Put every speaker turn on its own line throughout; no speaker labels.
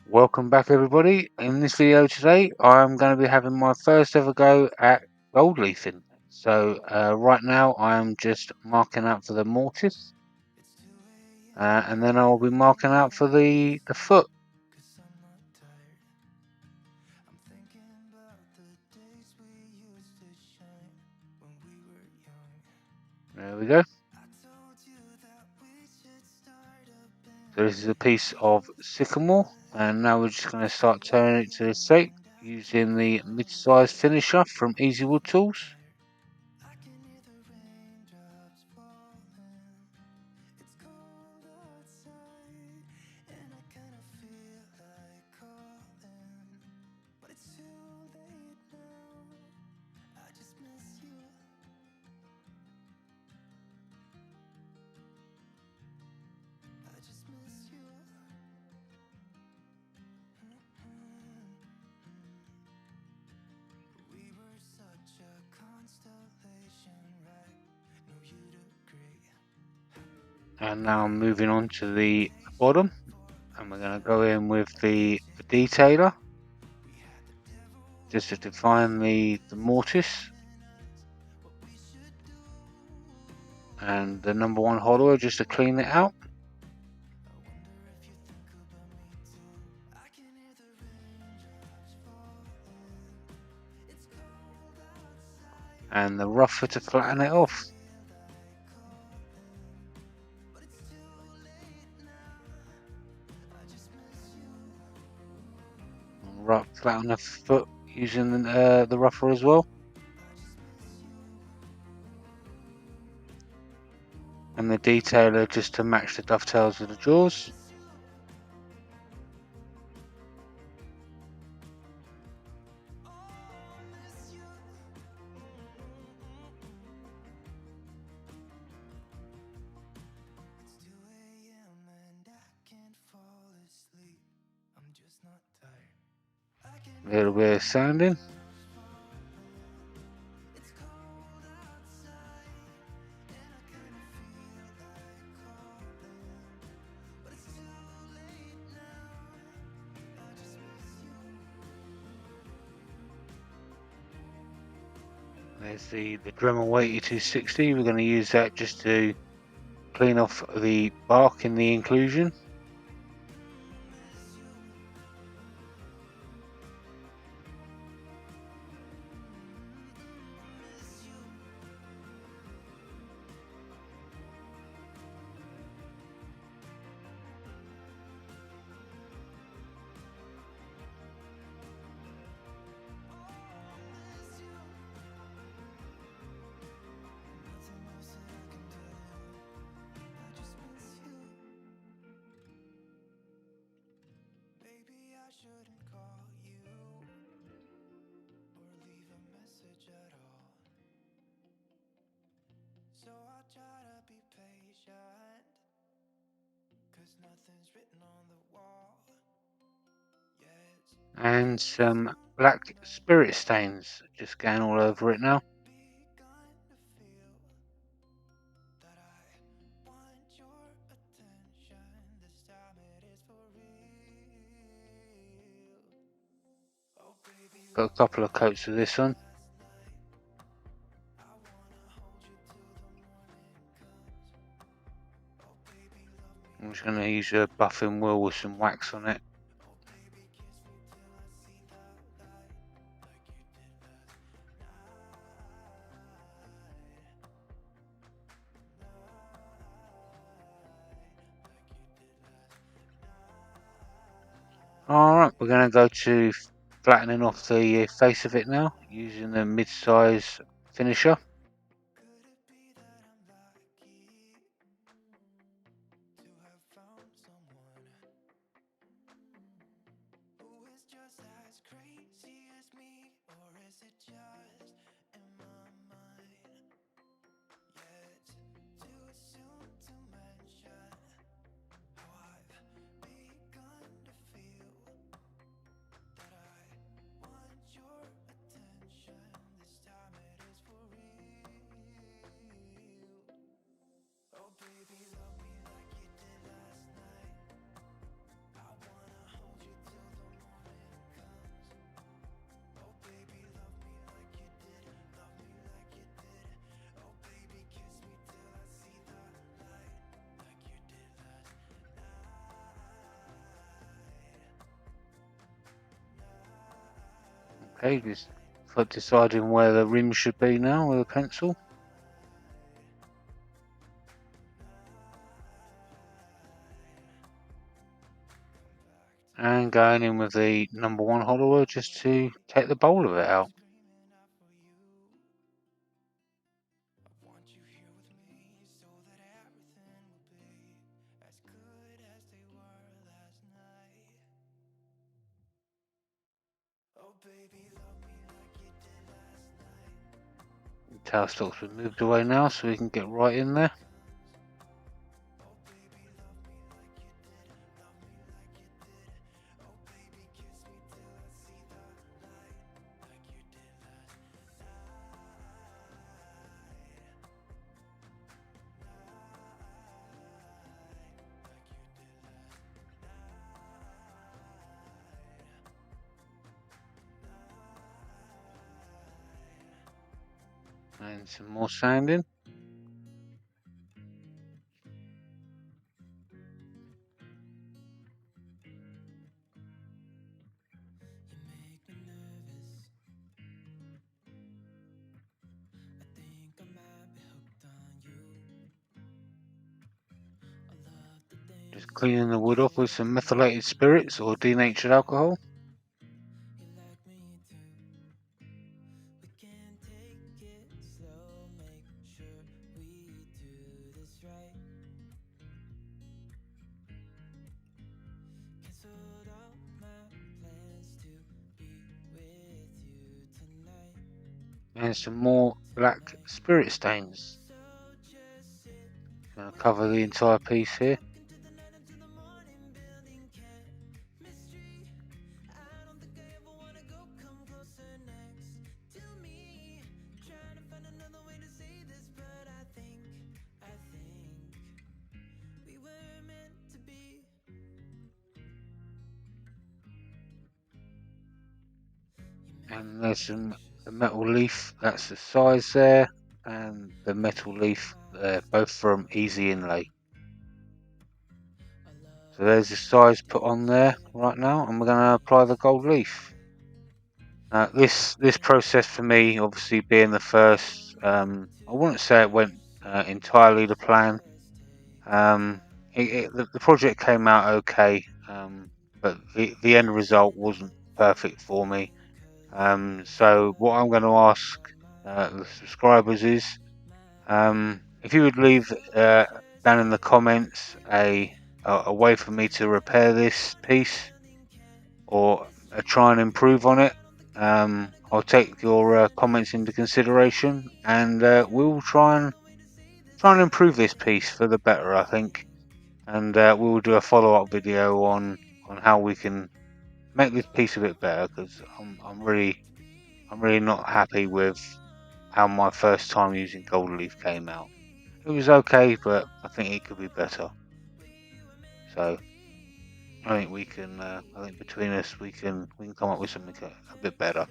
Welcome back, everybody. In this video today, I'm going to be having my first ever go at gold leafing. So right now I'm just marking out for the mortise, and then I'll be marking out for the foot. There we go. So this is a piece of sycamore, and now we're just going to start turning it to the shape using the mid-size finisher from Easy Wood Tools. And now I'm moving on to the bottom, and we're going to go in with the detailer just to define the mortise, and the number one hollow just to clean it out. And the rougher to flatten it off. Flatten the foot using the rougher as well. And the detailer just to match the dovetails of the jaws. A little bit of sanding. There's the Dremel weight 260. We're going to use that just to clean off the bark in the inclusion. And some black spirit stains just going all over it now. Got a couple of coats of this on. I'm just going to use a buffing wheel with some wax on it. Alright, we're going to go to flattening off the face of it now using the mid-size finisher. Okay, just for deciding where the rim should be now with a pencil. And going in with the number 1 hollower just to take the bowl of it out. The tailstock's been moved away now so we can get right in there. And some more sanding. Just cleaning the wood off with some methylated spirits or denatured alcohol. And some more black spirit stains. Going to cover the entire piece here. And there's some the metal leaf, that's the size there, and the metal leaf, both from Easy Inlay. So there's the size put on there right now, and we're going to apply the gold leaf. This process for me, obviously being the first, I wouldn't say it went entirely to plan. The project came out okay, but the end result wasn't perfect for me. So what I'm going to ask the subscribers is, if you would leave down in the comments a way for me to repair this piece or try and improve on it. I'll take your comments into consideration, and we'll try and improve this piece for the better, I think. And we'll do a follow-up video on how we can make this piece a bit better, because I'm really not happy with how my first time using gold leaf came out. It was okay, but I think it could be better. So I think we can. I think between us we can come up with something a bit better.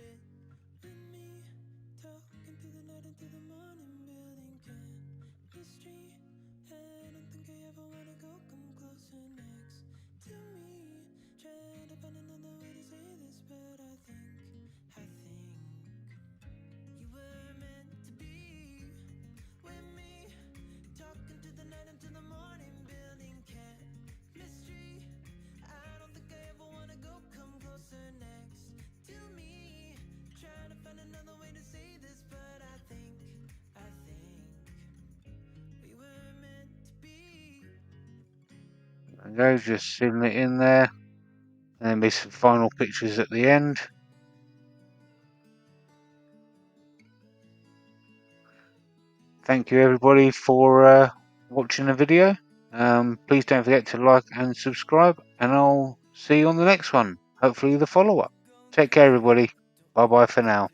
And go, just sealing it in there, and then be some final pictures at the end. Thank you everybody for watching the video. Please don't forget to like and subscribe, and I'll see you on the next one. Hopefully the follow-up. Take care everybody. Bye bye for now.